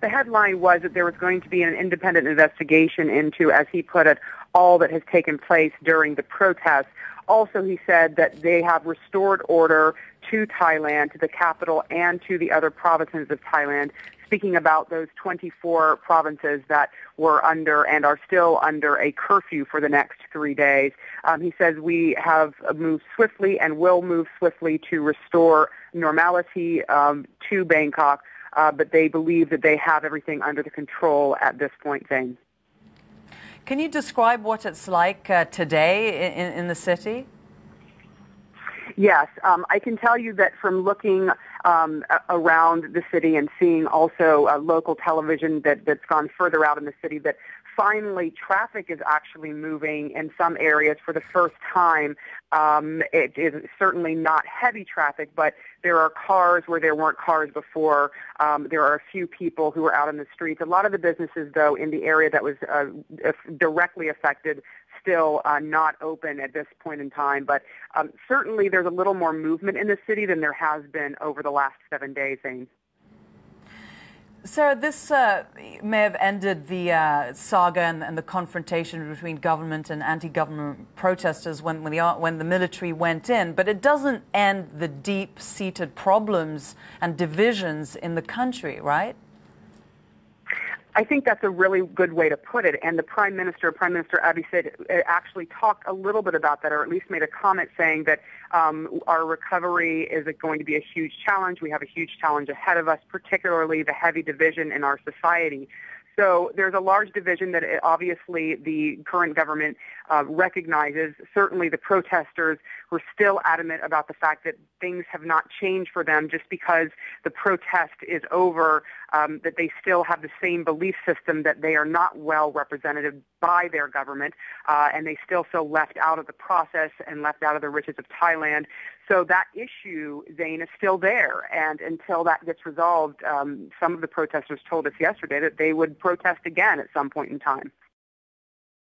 The headline was that there was going to be an independent investigation into, as he put it, all that has taken place during the protests. Also, he said that they have restored order to Thailand, to the capital, and to the other provinces of Thailand, speaking about those 24 provinces that were under and are still under a curfew for the next 3 days. He says we have moved swiftly and will move swiftly to restore normality to Bangkok, but they believe that they have everything under the control at this point, Zane. Can you describe what it's like today in the city? Yes, I can tell you that from looking around the city and seeing also local television that's gone further out in the city, that finally traffic is actually moving in some areas for the first time. It is certainly not heavy traffic, but there are cars where there weren't cars before. There are a few people who are out in the streets. A lot of the businesses, though, in the area that was directly affected still not open at this point in time. But certainly there's a little more movement in the city than there has been over the last 7 days, Zane. Sarah, this may have ended the saga and the confrontation between government and anti-government protesters when the military went in, but it doesn't end the deep-seated problems and divisions in the country, right? I think that's a really good way to put it. And the Prime Minister Abiy said, actually talked a little bit about that, or at least made a comment saying that our recovery is going to be a huge challenge. We have a huge challenge ahead of us, particularly the heavy division in our society. So there's a large division that obviously the current government recognizes. Certainly the protesters were still adamant about the fact that things have not changed for them just because the protest is over, that they still have the same belief system that they are not well represented by their government, and they still feel left out of the process and left out of the riches of Thailand. So that issue, Zane, is still there. And until that gets resolved, some of the protesters told us yesterday that they would protest again at some point in time.